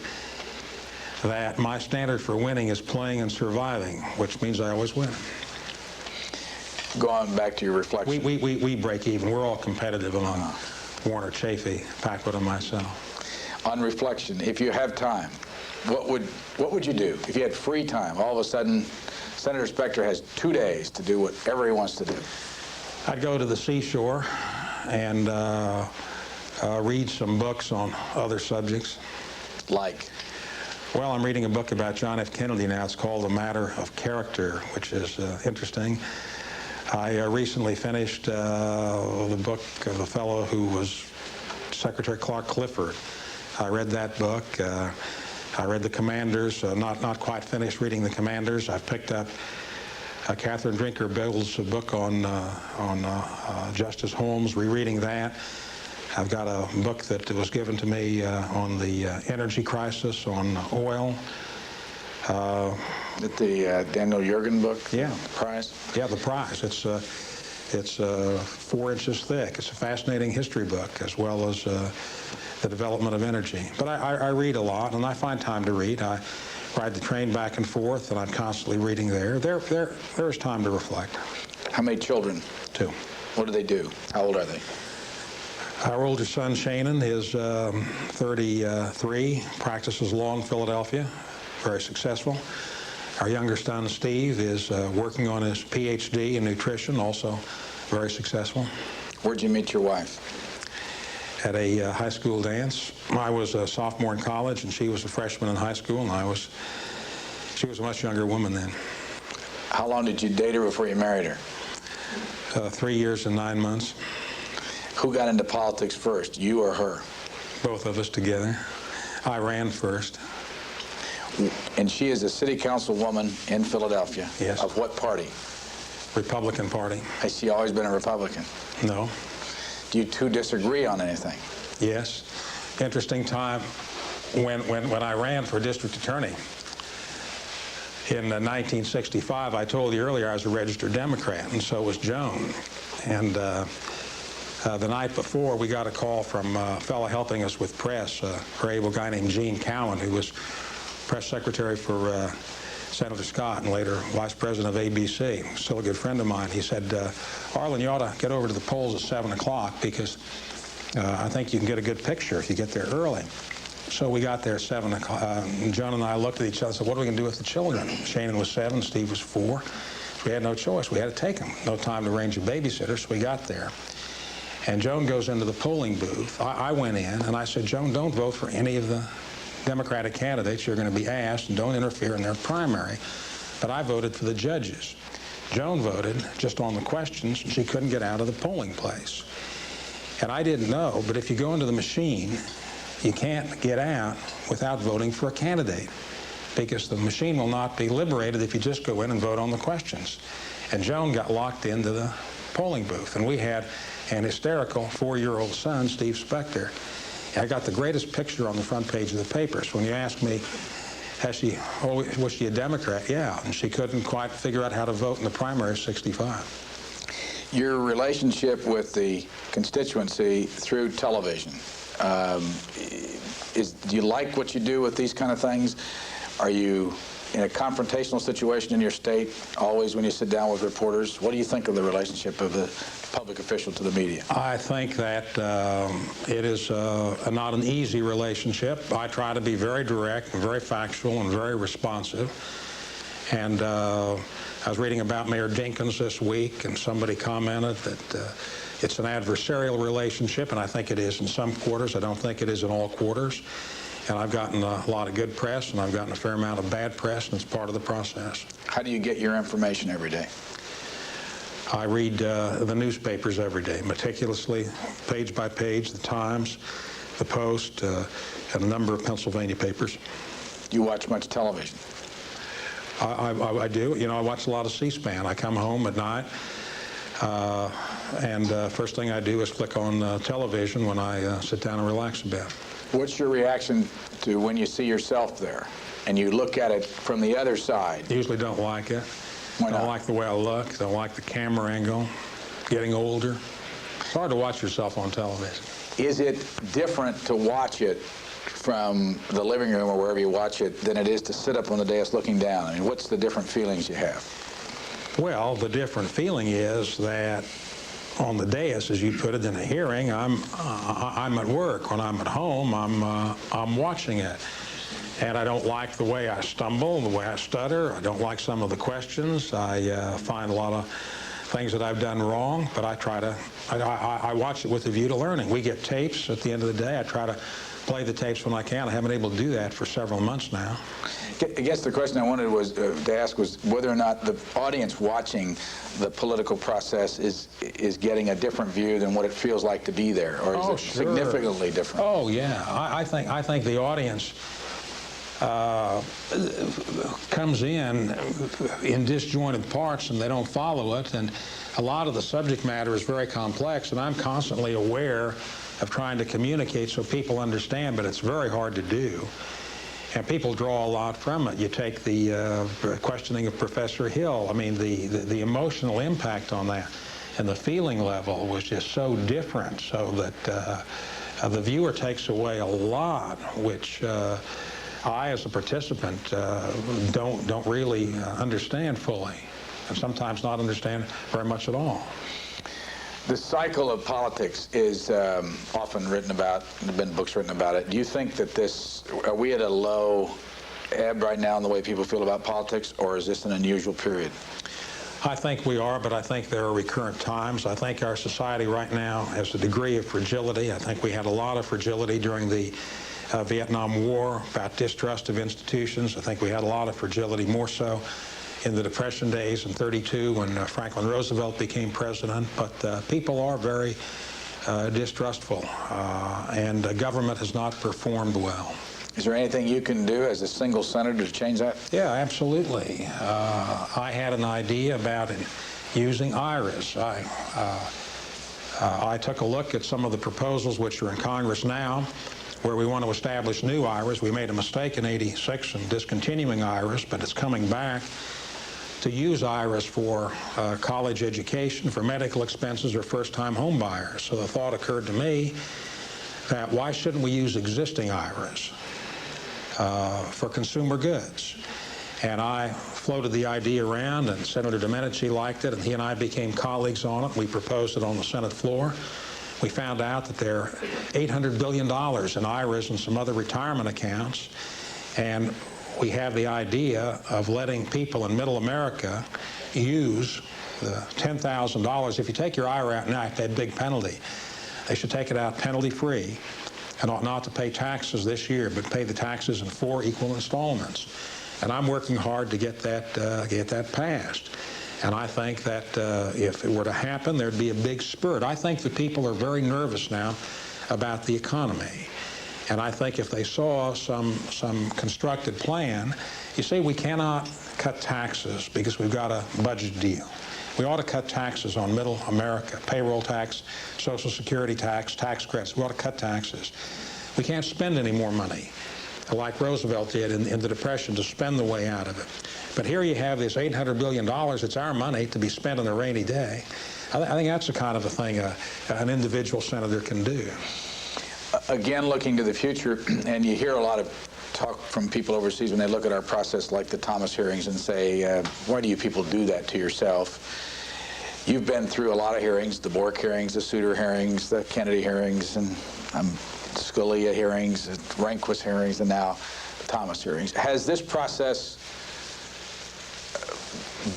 that my standard for winning is playing and surviving, which means I always win. Going back to your reflection. We break even. We're all competitive among Warner, Chafee, Packwood, and myself. On reflection, if you have time, what would you do if you had free time? All of a sudden, Senator Specter has 2 days to do whatever he wants to do. I'd go to the seashore and read some books on other subjects. Like? Well, I'm reading a book about John F. Kennedy now. It's called A Matter of Character, which is interesting. I recently finished the book of a fellow who was Secretary Clark Clifford. I read that book. I read The Commanders, not quite finished reading The Commanders. I've picked up Catherine Drinker Bill's book on Justice Holmes, rereading that. I've got a book that was given to me on the energy crisis, on oil. The Daniel Yergin book? Yeah. The Prize? Yeah, The Prize. It's 4 inches thick. It's a fascinating history book, as well as the development of energy. But I read a lot, and I find time to read. I ride the train back and forth, and I'm constantly reading there. There's time to reflect. How many children? 2. What do they do? How old are they? Our older son, Shannon, is 33, practices law in Philadelphia, very successful. Our younger son, Steve, is working on his PhD in nutrition, also very successful. Where'd you meet your wife? At a high school dance. I was a sophomore in college, and she was a freshman in high school, and she was a much younger woman then. How long did you date her before you married her? 3 years and 9 months. Who got into politics first, you or her? Both of us together. I ran first. And she is a city council woman in Philadelphia? Yes. Of what party? Republican Party. Has she always been a Republican? No. Do you two disagree on anything? Yes. Interesting time when I ran for district attorney. In 1965, I told you earlier I was a registered Democrat, and so was Joan. And the night before, we got a call from a fellow helping us with press, a very able guy named Gene Cowan, who was press secretary for Senator Scott and later vice president of ABC, still a good friend of mine. He said, Arlen, you ought to get over to the polls at 7 o'clock because I think you can get a good picture if you get there early. So we got there at 7 o'clock. John and I looked at each other and said, what are we going to do with the children? Shannon was 7, Steve was 4. We had no choice. We had to take them. No time to arrange a babysitter, so we got there. And Joan goes into the polling booth. I went in, and I said, Joan, don't vote for any of the Democratic candidates. You're going to be asked, and don't interfere in their primary. But I voted for the judges. Joan voted just on the questions, and she couldn't get out of the polling place. And I didn't know, but if you go into the machine, you can't get out without voting for a candidate, because the machine will not be liberated if you just go in and vote on the questions. And Joan got locked into the polling booth, and we had an hysterical 4-year-old son, Steve Specter. I got the greatest picture on the front page of the papers. When you ask me, was she a Democrat? Yeah, and she couldn't quite figure out how to vote in the primary of 65. Your relationship with the constituency through television, do you like what you do with these kind of things? Are you in a confrontational situation in your state always when you sit down with reporters? What do you think of the relationship of the public official to the media? I think that it is not an easy relationship. I try to be very direct and very factual and very responsive. And I was reading about Mayor Dinkins this week, and somebody commented that it's an adversarial relationship, and I think it is in some quarters. I don't think it is in all quarters. And I've gotten a lot of good press, and I've gotten a fair amount of bad press, and it's part of the process. How do you get your information every day? I read the newspapers every day, meticulously, page by page, the Times, the Post, and a number of Pennsylvania papers. Do you watch much television? I do. You know, I watch a lot of C-SPAN. I come home at night, and first thing I do is click on television when I sit down and relax a bit. What's your reaction to when you see yourself there and you look at it from the other side? Usually don't like it. Why not? Don't like the way I look. Don't like the camera angle. Getting older. It's hard to watch yourself on television. Is it different to watch it from the living room or wherever you watch it than it is to sit up on the dais looking down? I mean, what's the different feelings you have? Well, the different feeling is that on the dais, as you put it, in a hearing, I'm at work. When I'm at home, I'm watching it. And I don't like the way I stumble, the way I stutter. I don't like some of the questions. I find a lot of things that I've done wrong, but I watch it with a view to learning. We get tapes at the end of the day. I try to play the tapes when I can. I haven't been able to do that for several months now. I guess the question I wanted to ask was whether or not the audience watching the political process is getting a different view than what it feels like to be there, or is it significantly different? Oh yeah, I think the audience comes in disjointed parts, and they don't follow it, and a lot of the subject matter is very complex, and I'm constantly aware of trying to communicate so people understand, but it's very hard to do. And people draw a lot from it. You take the questioning of Professor Hill. I mean, the emotional impact on that and the feeling level was just so different, so that the viewer takes away a lot, which I, as a participant, don't really understand fully, and sometimes not understand very much at all. The cycle of politics is often written about. There have been books written about it. Do you think that are we at a low ebb right now in the way people feel about politics, or is this an unusual period? I think we are, but I think there are recurrent times. I think our society right now has a degree of fragility. I think we had a lot of fragility during the Vietnam War, about distrust of institutions. I think we had a lot of fragility, more so in the Depression days in '32 when Franklin Roosevelt became president. But people are very distrustful, and government has not performed well. Is there anything you can do as a single senator to change that? Yeah, absolutely. I had an idea about using IRAs. I took a look at some of the proposals which are in Congress now, where we want to establish new IRAs. We made a mistake in '86 in discontinuing IRAs, but it's coming back to use IRAs for college education, for medical expenses, or first-time home buyers. So the thought occurred to me that why shouldn't we use existing IRAs for consumer goods? And I floated the idea around, and Senator Domenici liked it, and he and I became colleagues on it. We proposed it on the Senate floor. We found out that there are $800 billion in IRAs and some other retirement accounts, and we have the idea of letting people in middle America use the $10,000. If you take your IRA out now, you pay a big penalty. They should take it out penalty-free and ought not to pay taxes this year, but pay the taxes in 4 equal installments. And I'm working hard to get that passed. And I think that if it were to happen, there'd be a big spurt. I think the people are very nervous now about the economy. And I think if they saw some constructed plan, you see, we cannot cut taxes because we've got a budget deal. We ought to cut taxes on middle America, payroll tax, Social Security tax, tax credits. We ought to cut taxes. We can't spend any more money like Roosevelt did in the Depression to spend the way out of it. But here you have this $800 billion. It's our money to be spent on a rainy day. I think that's the kind of a thing an individual senator can do. Again, looking to the future, and you hear a lot of talk from people overseas when they look at our process like the Thomas hearings and say, why do you people do that to yourself? You've been through a lot of hearings, the Bork hearings, the Souter hearings, the Kennedy hearings, and Scalia hearings, Rehnquist hearings, and now the Thomas hearings. Has this process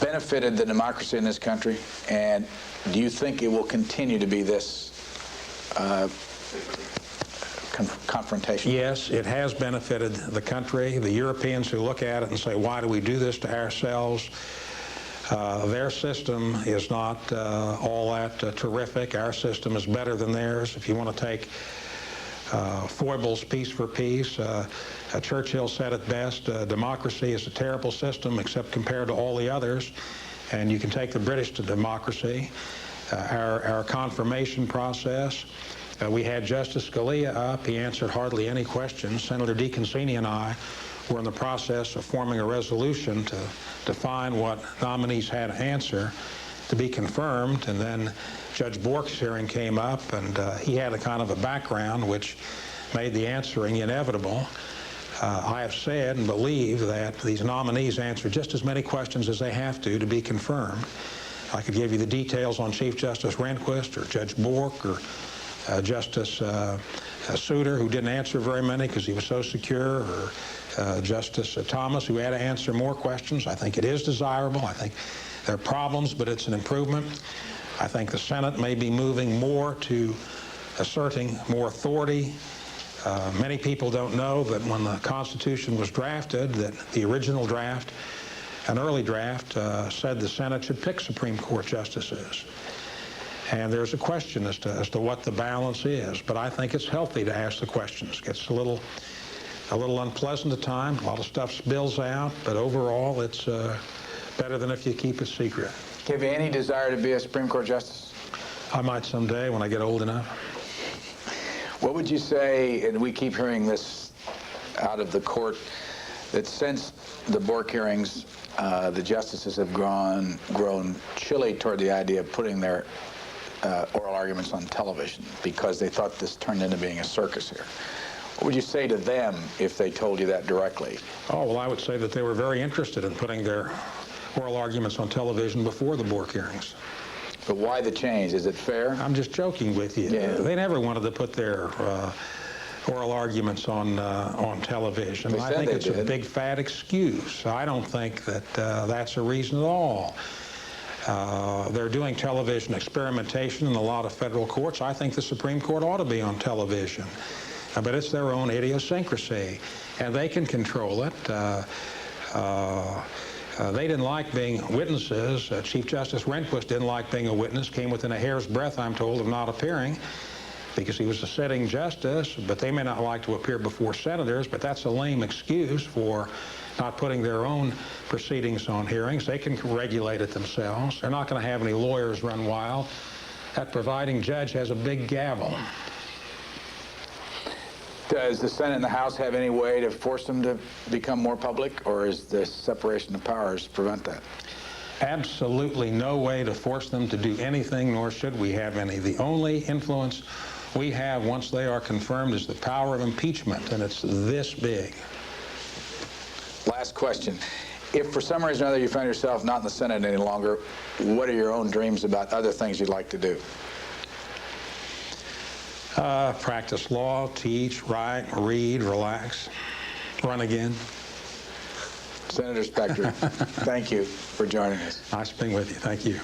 benefited the democracy in this country? And do you think it will continue to be this confrontation? Yes, it has benefited the country. The Europeans who look at it and say, why do we do this to ourselves? Their system is not all that terrific. Our system is better than theirs. If you want to take foibles piece for piece, Churchill said it best, democracy is a terrible system except compared to all the others. And you can take the British to democracy, our confirmation process. We had Justice Scalia up. He answered hardly any questions. Senator DeConcini and I were in the process of forming a resolution to define what nominees had to answer to be confirmed. And then Judge Bork's hearing came up, and he had a kind of a background which made the answering inevitable. I have said and believe that these nominees answer just as many questions as they have to be confirmed. I could give you the details on Chief Justice Rehnquist or Judge Bork or Justice Souter, who didn't answer very many because he was so secure, or Justice Thomas, who had to answer more questions. I think it is desirable. I think there are problems, but it's an improvement. I think the Senate may be moving more to asserting more authority. Many people don't know that when the Constitution was drafted, that the original draft, an early draft, said the Senate should pick Supreme Court justices. And there's a question as to what the balance is. But I think it's healthy to ask the questions. It gets a little unpleasant at times. A lot of stuff spills out, but overall it's better than if you keep it secret. Have you any desire to be a Supreme Court justice? I might someday when I get old enough. What would you say, and we keep hearing this out of the court, that since the Bork hearings, the justices have grown chilly toward the idea of putting their oral arguments on television because they thought this turned into being a circus here. What would you say to them if they told you that directly? Oh, well, I would say that they were very interested in putting their oral arguments on television before the Bork hearings. But why the change? Is it fair? I'm just joking with you. Yeah. They never wanted to put their oral arguments on television. They I said think they it's a did. big fat excuse. I don't think that that's a reason at all. They're doing television experimentation in a lot of federal courts. I think the Supreme Court ought to be on television. But it's their own idiosyncrasy, and they can control it. They didn't like being witnesses. Chief Justice Rehnquist didn't like being a witness, came within a hair's breadth, I'm told, of not appearing because he was a sitting justice, but they may not like to appear before senators, but that's a lame excuse for not putting their own proceedings on hearings. They can regulate it themselves. They're not going to have any lawyers run wild. That presiding judge has a big gavel. Does the Senate and the House have any way to force them to become more public, or is the separation of powers prevent that? Absolutely no way to force them to do anything, nor should we have any. The only influence we have once they are confirmed is the power of impeachment, and it's this big. Last question. If for some reason or other you find yourself not in the Senate any longer, what are your own dreams about other things you'd like to do? Practice law, teach, write, read, relax, run again. Senator Specter, thank you for joining us. Nice being with you. Thank you.